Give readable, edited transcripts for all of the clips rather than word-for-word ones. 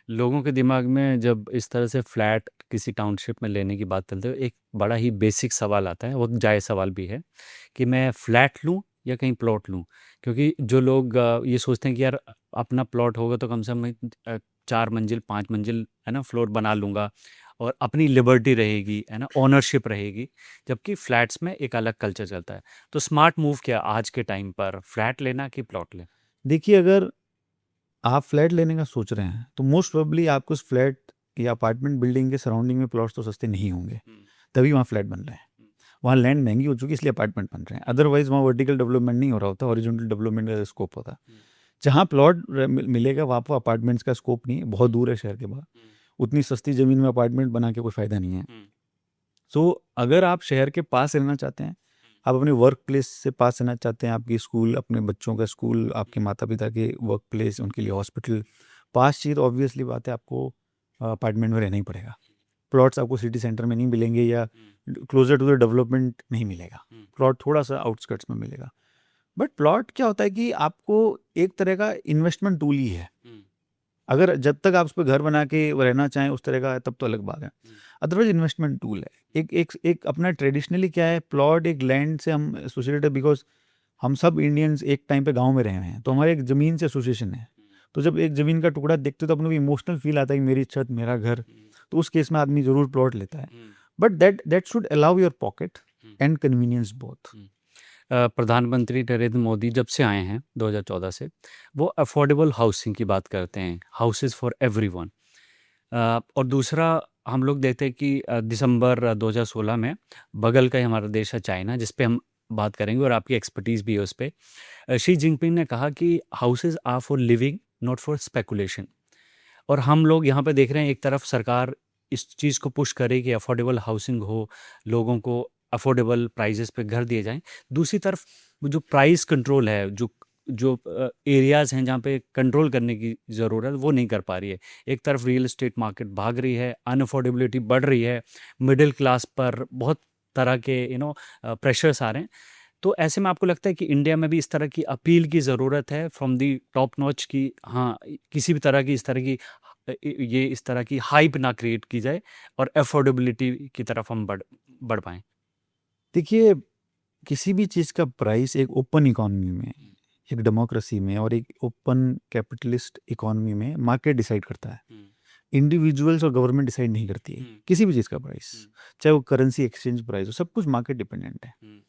लोगों के दिमाग में जब इस तरह से फ्लैट किसी टाउनशिप में लेने की बात चलती है, एक बड़ा ही बेसिक सवाल आता है, वो जायज़ सवाल भी है कि मैं फ्लैट लूँ या कहीं प्लॉट लूँ। क्योंकि जो लोग ये सोचते हैं कि यार अपना प्लॉट होगा तो कम से कम मैं 4 मंजिल 5 मंजिल है ना फ्लोर बना लूँगा और अपनी लिबर्टी रहेगी, है ना, ओनरशिप रहेगी। जबकि फ्लैट्स में एक अलग कल्चर चलता है। तो स्मार्ट मूव क्या आज के टाइम पर, फ्लैट लेना कि प्लॉट लें? देखिए, अगर आप फ्लैट लेने का सोच रहे हैं तो मोस्ट प्रोबेबली आपको उस फ्लैट या अपार्टमेंट बिल्डिंग के सराउंडिंग में प्लॉट्स तो सस्ते नहीं होंगे, हुँ, तभी वहाँ फ्लैट बन रहे हैं। हुँ, वहाँ लैंड महंगी हो चुकी है, इसलिए अपार्टमेंट बन रहे हैं। अदरवाइज वहाँ वर्टिकल डेवलपमेंट नहीं हो रहा होता, हॉरिजॉन्टल डेवलपमेंट का स्कोप होता। हुँ, जहाँ प्लॉट मिलेगा वहाँ पर अपार्टमेंट्स का स्कोप नहीं है, बहुत दूर है शहर के बाहर। हुँ, उतनी सस्ती ज़मीन में अपार्टमेंट बना के कोई फ़ायदा नहीं है। हुँ, सो अगर आप शहर के पास रहना चाहते हैं, आप अपने वर्क प्लेस से पास रहना चाहते हैं, आपकी स्कूल, अपने बच्चों का स्कूल, आपके माता पिता के वर्क प्लेस, उनके लिए हॉस्पिटल पास चाहिए, तो ऑब्वियसली बात है आपको अपार्टमेंट में रहना ही पड़ेगा। प्लॉट्स आपको सिटी सेंटर में नहीं मिलेंगे या हुँ, क्लोजर टू द डेवलपमेंट नहीं मिलेगा। हुँ, प्लॉट थोड़ा सा आउटस्कर्ट्स में मिलेगा। बट प्लॉट क्या होता है कि आपको एक तरह का इन्वेस्टमेंट टूल ही है। हुँ, अगर जब तक आप उस पे घर बना के रहना चाहें उस तरह का है, तब तो अलग बात है। हुँ, अदरवाइज इन्वेस्टमेंट टूल है। एक अपना ट्रेडिशनली क्या है, प्लॉट एक लैंड से हम एसोसिएटेड है, बिकॉज हम सब इंडियंस एक टाइम पे गांव में रहे हुए हैं, तो हमारे एक ज़मीन से एसोसिएशन है। हुँ, तो जब एक ज़मीन का टुकड़ा देखते हो तो अपने को इमोशनल फील आता है कि मेरी छत, मेरा घर। हुँ, तो उस केस में आदमी ज़रूर प्लॉट लेता है। Hmm, but that should allow your pocket hmm, and convenience both. Hmm. प्रधानमंत्री नरेंद्र मोदी जब से आए हैं 2014 से, वो अफोर्डेबल हाउसिंग की बात करते हैं, हाउसेस फॉर एवरीवन। और दूसरा, हम लोग देखते हैं कि दिसंबर 2016 में बगल का ही हमारा देश है चाइना, जिस पे हम बात करेंगे और आपकी एक्सपर्टीज़ भी है उस पे। शी जिनपिंग ने कहा कि houses are for living, not for speculation. और हम लोग यहाँ पे देख रहे हैं, एक तरफ सरकार इस चीज़ को पुश करे कि अफोर्डेबल हाउसिंग हो, लोगों को अफोर्डेबल प्राइजेस पे घर दिए जाएं। दूसरी तरफ वो जो प्राइस कंट्रोल है, जो जो एरियाज़ हैं जहाँ पे कंट्रोल करने की ज़रूरत है, वो नहीं कर पा रही है। एक तरफ रियल एस्टेट मार्केट भाग रही है, अनअफोर्डेबिलिटी बढ़ रही है, मिडिल क्लास पर बहुत तरह के प्रेशर्स आ रहे हैं। तो ऐसे में आपको लगता है कि इंडिया में भी इस तरह की अपील की ज़रूरत है फ्रॉम दी टॉप नॉच की, हाँ, किसी भी तरह की इस तरह की ये इस तरह की हाइप ना क्रिएट की जाए और अफोर्डेबिलिटी की तरफ हम बढ़ बढ़ पाएँ? देखिए, किसी भी चीज़ का प्राइस एक ओपन इकोनॉमी में, हुँ, एक डेमोक्रेसी में और एक ओपन कैपिटलिस्ट इकोनॉमी में मार्केट डिसाइड करता है। हुँ, इंडिविजुअल्स और गवर्नमेंट डिसाइड नहीं करती है हुँ, किसी भी चीज़ का प्राइस। हुँ, चाहे वो करेंसी एक्सचेंज प्राइस हो, सब कुछ मार्केट डिपेंडेंट है। हुँ,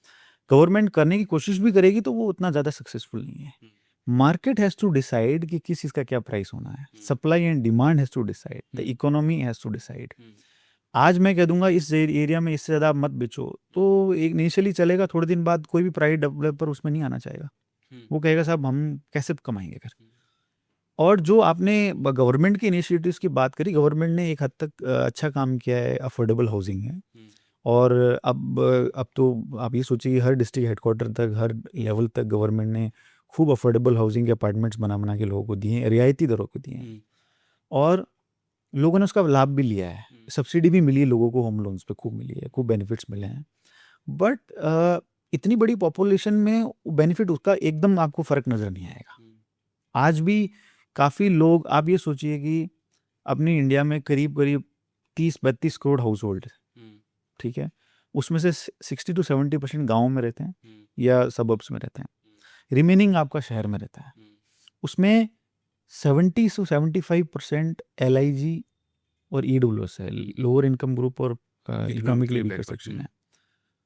गवर्नमेंट करने की कोशिश भी करेगी तो वो उतना ज़्यादा सक्सेसफुल नहीं है। Hmm, market has to decide कि किस चीज़ का क्या प्राइस होना है। Hmm, supply and demand has to decide, the hmm, economy has to decide. Hmm, आज मैं कह दूंगा इस एरिया में इससे ज़्यादा आप मत बेचो, तो एक इनिशियली चलेगा, थोड़े दिन बाद कोई भी प्राइवेट डेवलपर उसमें नहीं आना चाहेगा। हुँ, वो कहेगा साहब हम कैसे कमाएंगे कर। हुँ, और जो आपने गवर्नमेंट की इनिशिएटिव्स की बात करी, गवर्नमेंट ने एक हद तक अच्छा काम किया है, अफोर्डेबल हाउसिंग है। हुँ, और अब तो आप ये सोचिए कि हर डिस्ट्रिक्ट हेडक्वार्टर तक, हर लेवल तक गवर्नमेंट ने खूब अफोर्डेबल हाउसिंग के अपार्टमेंट्स बना बना के लोगों को दिए हैं, रियायती दरों को दिए हैं। हुँ, और लोगों ने उसका लाभ भी लिया है, हुँ, सब्सिडी भी मिली है लोगों को, होम लोन्स पे खूब मिली है, खूब बेनिफिट्स मिले हैं। बट इतनी बड़ी पॉपुलेशन में बेनिफिट उसका एकदम आपको फ़र्क नज़र नहीं आएगा। हुँ, आज भी काफ़ी लोग, आप ये सोचिए कि अपनी इंडिया में करीब-करीब 30-32 करोड़ हाउस होल्ड है, हुँ, ठीक है? उसमें से 60 टू 70% गाँव में रहते हैं हुँ, या सबर्ब्स में रहते हैं। हुँ, रिमेनिंग आपका शहर में रहता है। हुँ, उसमें 70 टू 75% एलआईजी और ईडब्ल्यूएस है, लोअर इनकम ग्रुप और economically economically weaker backward. Section है।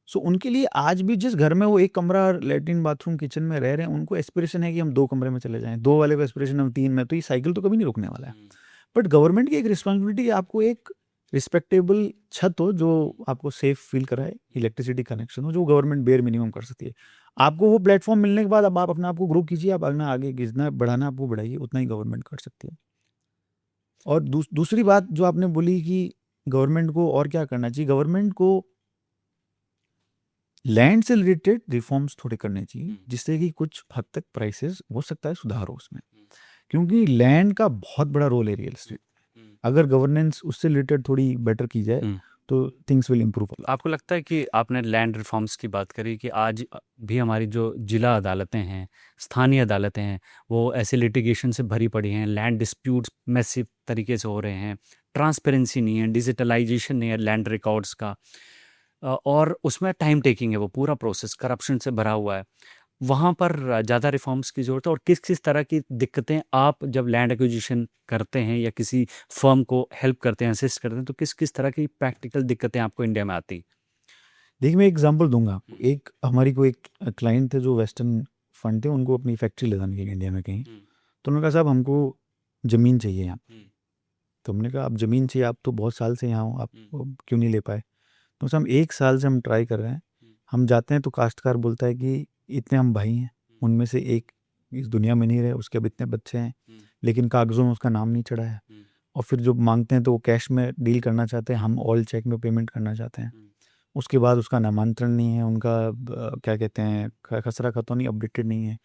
सो उनके लिए आज भी जिस घर में वो एक कमरा, लैट्रिन, बाथरूम, किचन में रह रहे हैं, उनको एस्पिरेशन है कि हम 2 कमरे में चले जाएँ, 2 वाले को एस्पिरेशन हम 3 में, तो ये साइकिल तो कभी नहीं रुकने वाला है। हुँ, बट गवर्नमेंट की एक रिस्पॉन्सिबिलिटी है, आपको एक रिस्पेक्टेबल छत हो जो हुँ, आपको सेफ फील कराए, हुँ, इलेक्ट्रिसिटी कनेक्शन हो जो गवर्नमेंट बेयर मिनिमम कर सकती है। आपको वो प्लेटफॉर्म मिलने के बाद अब आप अपने आप को ग्रो कीजिए, आप अपना आगे जितना बढ़ाना आपको बढ़ाइए, उतना ही गवर्नमेंट कर सकती है। और दूसरी हुँ, बात जो आपने बोली कि गवर्नमेंट को और क्या करना चाहिए, गवर्नमेंट को लैंड से रिलेटेड रिफॉर्म्स थोड़े करने चाहिए, हुँ, जिससे कि कुछ हद तक प्राइसेस हो सकता है सुधार हो उसमें। हुँ, क्योंकि लैंड का बहुत बड़ा रोल है रियल हुँ, एस्टेट। हुँ, अगर गवर्नेंस उससे रिलेटेड थोड़ी बेटर की जाए, हुँ, तो थिंग्स विल इम्प्रूव। आपको लगता है कि आपने लैंड रिफॉर्म्स की बात करी कि आज भी हमारी जो जिला अदालतें हैं, स्थानीय अदालतें हैं, वो ऐसे लिटिगेशन से भरी पड़ी हैं, लैंड डिस्प्यूट्स मैसिव तरीके से हो रहे हैं, ट्रांसपेरेंसी नहीं है, डिजिटलाइजेशन नहीं है लैंड रिकॉर्ड्स का, और उसमें टाइम टेकिंग है, वो पूरा प्रोसेस करप्शन से भरा हुआ है। वहाँ पर ज़्यादा रिफॉर्म्स की ज़रूरत है। और किस किस तरह की दिक्कतें आप जब लैंड एक्विजिशन करते हैं या किसी फर्म को हेल्प करते हैं, असिस्ट करते हैं, तो किस किस तरह की प्रैक्टिकल दिक्कतें आपको इंडिया में आती? देखिए, मैं एग्जांपल दूंगा आपको। एक हमारी को एक क्लाइंट थे जो वेस्टर्न फंड थे, उनको अपनी फैक्ट्री लगाने के लिए इंडिया में कहीं। तो उन्होंने कहा साहब हमको ज़मीन चाहिए यहाँ। तो हमने कहा आप ज़मीन चाहिए, आप तो बहुत साल से यहाँ हो, आप क्यों नहीं ले पाए? तो हम 1 साल से हम ट्राई कर रहे हैं। हम जाते हैं तो काश्तकार बोलता है कि इतने हम भाई हैं, उनमें से एक इस दुनिया में नहीं रहे, उसके अब इतने बच्चे हैं, लेकिन कागज़ों में उसका नाम नहीं चढ़ा है। और फिर जो मांगते हैं तो वो कैश में डील करना चाहते हैं, हम ऑल चेक में पेमेंट करना चाहते हैं। उसके बाद उसका नामांतरण नहीं है, उनका क्या कहते हैं, खसरा खतौनी अपडेटेड नहीं है।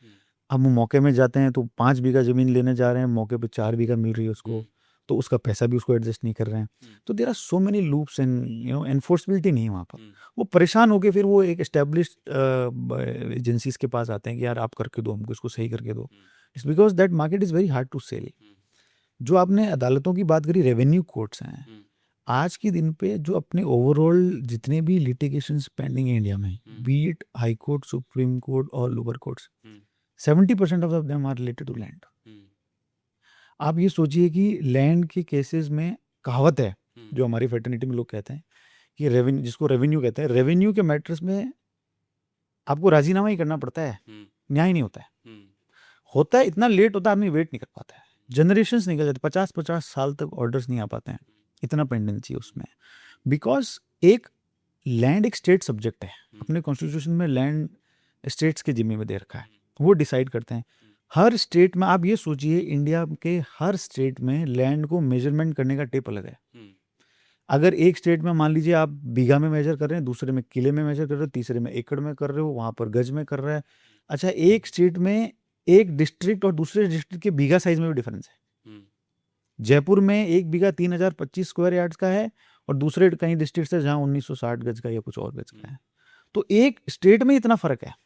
अब वो मौके में जाते हैं तो 5 बीघा ज़मीन लेने जा रहे हैं, मौके पे 4 बीघा मिल रही है उसको, तो उसका पैसा भी उसको एडजस्ट नहीं कर रहे हैं। तो there are so many loops and enforceability नहीं है वहाँ पर। वो परेशान होके फिर वो एक एस्टेब्लिश्ड एजेंसीज के पास आते हैं कि यार आप करके दो, हमको इसको सही करके दो। It's because that market is very hard to sell. जो आपने अदालतों की बात करी, रेवेन्यू कोर्ट्स हैं, आज के दिन पे जो अपने ओवरऑल जितने भी लिटिगेशंस पेंडिंग है इंडिया में, be it high court, supreme court और lower courts, 70% of them are related to land. आप ये सोचिए कि लैंड के केसेस में कहावत है जो हमारी फेटर्निटी में लोग कहते हैं कि रेवेन्यू, जिसको रेवेन्यू कहते हैं, रेवेन्यू के मैटर्स में आपको राजीनामा ही करना पड़ता है, न्याय नहीं होता है। होता है, इतना लेट होता है, आदमी वेट नहीं कर पाता है, जनरेशन्स निकल जाते, 50-50 साल तक ऑर्डर्स नहीं आ पाते हैं, इतना पेंडेंसी उसमें। बिकॉज एक लैंड एक स्टेट सब्जेक्ट है, अपने कॉन्स्टिट्यूशन में लैंड स्टेट्स के जिम्मे में दे रखा है, वो डिसाइड करते हैं। हर स्टेट में आप ये सोचिए, इंडिया के हर स्टेट में लैंड को मेजरमेंट करने का टेप अलग है। अगर एक स्टेट में मान लीजिए आप बीघा में मेजर कर रहे हैं, दूसरे में किले में मेजर कर रहे हो, तीसरे में एकड़ में कर रहे हो, वहाँ पर गज में कर रहा है। अच्छा, एक स्टेट में एक डिस्ट्रिक्ट और दूसरे डिस्ट्रिक्ट के बीघा साइज में भी डिफरेंस है। जयपुर में एक बीघा 3025 स्क्वायर यार्ड्स का है और दूसरे कहीं डिस्ट्रिक्ट है जहाँ 1960 गज का या कुछ और गज का है। तो एक स्टेट में इतना फर्क है।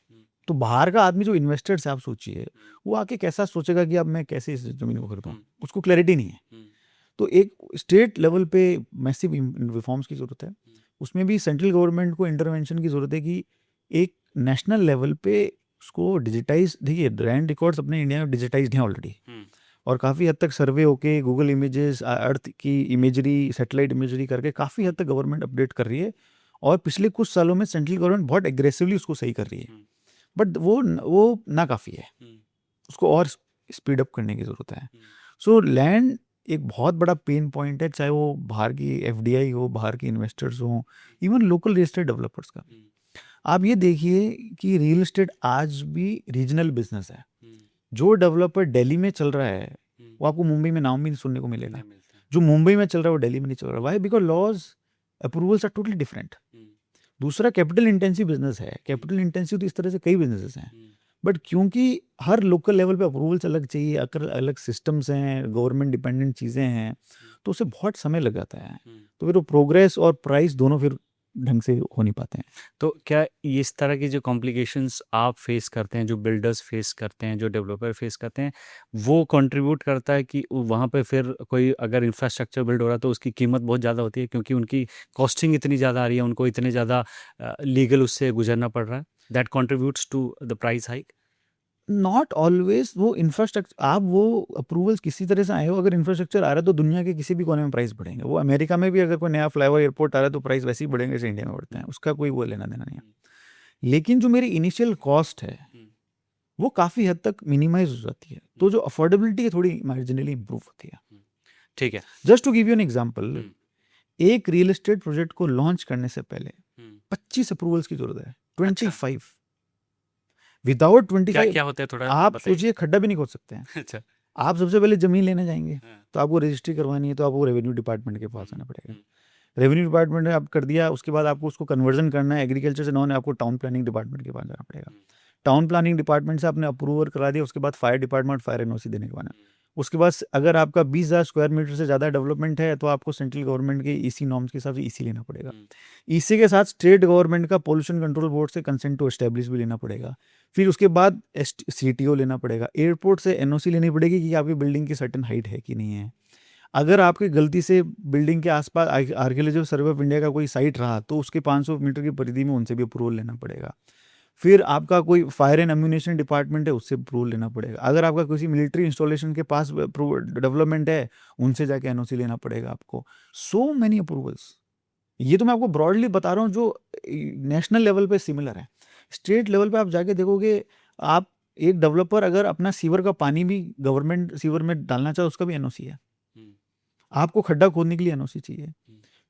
तो बाहर का आदमी जो इन्वेस्टर्स है, आप सोचिए वो आके कैसा सोचेगा कि अब मैं कैसे इस जमीन को खरीदूं, उसको क्लैरिटी नहीं है। तो एक स्टेट लेवल पे मैसिव रिफॉर्म्स की ज़रूरत है, उसमें भी सेंट्रल गवर्नमेंट को इंटरवेंशन की ज़रूरत है कि एक नेशनल लेवल पे उसको डिजिटाइज। देखिए, लैंड रिकॉर्ड्स अपने इंडिया में डिजिटाइज हैं ऑलरेडी, और काफ़ी हद तक सर्वे होके गूगल इमेजेस, अर्थ की इमेजरी, सैटेलाइट इमेजरी करके काफ़ी हद तक गवर्नमेंट अपडेट कर रही है, और पिछले कुछ सालों में सेंट्रल गवर्नमेंट बहुत एग्रेसिवली उसको सही कर रही है। बट वो ना काफ़ी है, उसको और स्पीड अप करने की ज़रूरत है। सो लैंड एक बहुत बड़ा पेन पॉइंट है, चाहे वो बाहर की एफडीआई हो, बाहर के इन्वेस्टर्स हो, even local real estate developers का। आप ये देखिए कि रियल एस्टेट आज भी रीजनल बिजनेस है। जो डेवलपर दिल्ली में चल रहा है वो आपको मुंबई में नाम भी नहीं सुनने को मिलेगा। जो मुंबई में चल रहा है वो दिल्ली में नहीं चल रहा। Why? Because laws, approvals are totally different. दूसरा, कैपिटल इंटेंसिव बिजनेस है। कैपिटल इंटेंसिव तो इस तरह से कई बिजनेसेस हैं, बट क्योंकि हर लोकल लेवल पे अप्रूवल्स अलग चाहिए, अलग सिस्टम्स हैं, गवर्नमेंट डिपेंडेंट चीज़ें हैं, तो उसे बहुत समय लग जाता है। तो फिर वो प्रोग्रेस और प्राइस दोनों फिर ढंग से हो नहीं पाते हैं। तो क्या इस तरह की जो कॉम्प्लिकेशंस आप फेस करते हैं, जो बिल्डर्स फेस करते हैं, जो डेवलपर फेस करते हैं, वो कंट्रीब्यूट करता है कि वहाँ पे फिर कोई अगर इंफ्रास्ट्रक्चर बिल्ड हो रहा है तो उसकी कीमत बहुत ज़्यादा होती है, क्योंकि उनकी कॉस्टिंग इतनी ज़्यादा आ रही है, उनको इतने ज़्यादा लीगल उससे गुजरना पड़ रहा है, that contributes to the price hike? Not always. वो इंफ्रास्ट्रक्चर, आप वो अप्रूवल्स किसी तरह से आए हो, अगर इंफ्रास्ट्रक्चर आ रहा है तो दुनिया के किसी भी कोने में प्राइस बढ़ेंगे। वो अमेरिका में भी अगर कोई नया फ्लाईओवर एयरपोर्ट आ रहा है तो प्राइस वैसे ही बढ़ेंगे जैसे इंडिया में बढ़ते हैं, उसका कोई वो लेना देना नहीं है। लेकिन जो मेरी इनिशियल कॉस्ट है वो काफ़ी हद तक मिनिमाइज हो जाती है, तो जो अफोर्डेबिलिटी है थोड़ी मार्जिनली इंप्रूव होती है। ठीक है। Just to give you an example, एक रियल एस्टेट प्रोजेक्ट को लॉन्च करने से पहले 25 अप्रूवल्स की जरूरत है। 25 विदाउट 25 क्या होता है, थोड़ा आप सोचिए, खड्डा भी नहीं खोद सकते हैं। अच्छा। आप सबसे पहले जमीन लेने जाएंगे तो आपको रजिस्ट्री करवानी है, तो आपको रेवेन्यू डिपार्टमेंट के पास आना पड़ेगा। रेवेन्यू डिपार्टमेंट ने आप कर दिया, उसके बाद आपको उसको कन्वर्जन करना है एग्रीकल्चर से, उन्होंने आपको टाउन प्लानिंग डिपार्टमेंट के पास जाना पड़ेगा। टाउन प्लानिंग डिपार्टमेंट से आपने अप्रूवल करा दिया, उसके बाद फायर डिपार्टमेंट फायर एनओसी देने के बाद उसके बाद अगर आपका 20,000 स्क्वायर मीटर से ज़्यादा डेवलपमेंट है तो आपको सेंट्रल गवर्नमेंट के ईसी नॉर्म्स के हिसाब से ईसी लेना पड़ेगा। ईसी के साथ स्टेट गवर्नमेंट का पोल्यूशन कंट्रोल बोर्ड से कंसेंट टू एस्टेब्लिश भी लेना पड़ेगा। फिर उसके बाद सीटीओ लेना पड़ेगा। एयरपोर्ट से एनओसी लेनी पड़ेगी कि आपकी बिल्डिंग की सर्टेन हाइट है कि नहीं है। अगर आपकी गलती से बिल्डिंग के आसपास आर्कियोलॉजिकल सर्वे ऑफ इंडिया का कोई साइट रहा तो उसके 500 मीटर की परिधि में उनसे भी अप्रूवल लेना पड़ेगा। फिर आपका कोई फायर एंड एम्यूनेशन डिपार्टमेंट है, उससे अप्रूवल लेना पड़ेगा। अगर आपका किसी मिलिट्री इंस्टॉलेशन के पास डेवलपमेंट है, उनसे जाके एनओसी लेना पड़ेगा आपको। So many approvals. ये तो मैं आपको ब्रॉडली बता रहा हूँ जो नेशनल लेवल पे सिमिलर है। स्टेट लेवल पे आप जाके देखोगे, आप एक डेवलपर अगर अपना सीवर का पानी भी गवर्नमेंट सीवर में डालना चाहे उसका भी एनओसी है। आपको खड्डा खोदने के लिए एनओसी चाहिए।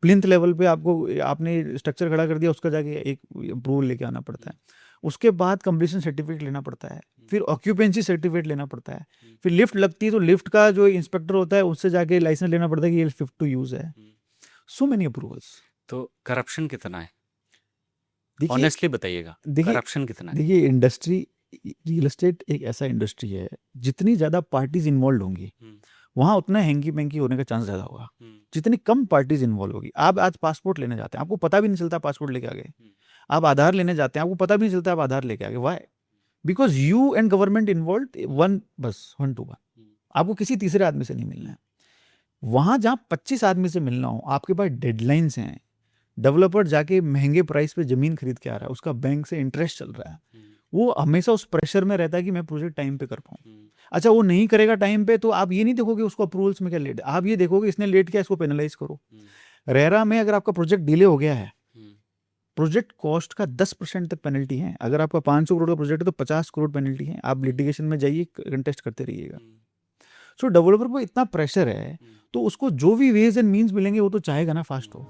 प्लिंथ लेवल पे आपने स्ट्रक्चर खड़ा कर दिया, उसका जाके एक अप्रूवल लेके आना पड़ता है। उसके बाद कंप्लीशन सर्टिफिकेट लेना पड़ता है। फिर ऑक्यूपेंसी सर्टिफिकेट लेना पड़ता है। फिर लिफ्ट लगती है तो लिफ्ट का जो इंस्पेक्टर होता है उससे जाके लाइसेंस लेना पड़ता है कि ये लिफ्ट टू यूज है। So many approvals. तो करप्शन कितना है, देखिए ऑनेस्टली बताइएगा, करप्शन कितना है? देखिए इंडस्ट्री, रियल एस्टेट एक ऐसा इंडस्ट्री है, जितनी ज़्यादा पार्टीज इन्वॉल्व होंगी वहाँ उतना हैंकी पैंकी होने का चांस ज़्यादा होगा। जितनी कम पार्टीज इन्वॉल्व होगी, आप आज पासपोर्ट लेने जाते हैं, आपको पता भी नहीं चलता पासपोर्ट लेके आ गए। आप आधार लेने जाते हैं, आपको पता भी नहीं चलता आप आधार लेके आ गए। Why? Because you and government involve one to one. आपको किसी तीसरे आदमी से नहीं मिलना है। वहाँ जहाँ 25 आदमी से मिलना हो, आपके पास डेडलाइंस हैं। डेवलपर जाके महंगे प्राइस पे ज़मीन खरीद के आ रहा है, उसका बैंक से इंटरेस्ट चल रहा है, वो हमेशा उस प्रेशर में रहता है कि मैं प्रोजेक्ट टाइम पे कर पाऊँ। अच्छा, वो नहीं करेगा टाइम पे तो आप ये नहीं देखोगे उसको अप्रूवल्स में क्या लेट है, आप ये देखोगे इसने लेट किया, इसको पेनलाइज करो। रेरा में अगर आपका प्रोजेक्ट डिले हो गया है, प्रोजेक्ट कॉस्ट का 10% तक पेनल्टी है। अगर आपका 500 करोड़ का प्रोजेक्ट है तो 50 करोड़ पेनल्टी है। आप लिटिगेशन में जाइए, कंटेस्ट करते रहिएगा। सो डेवलपर को इतना प्रेशर है तो उसको जो भी वेज एंड मीन्स मिलेंगे वो तो चाहेगा ना फास्ट हो।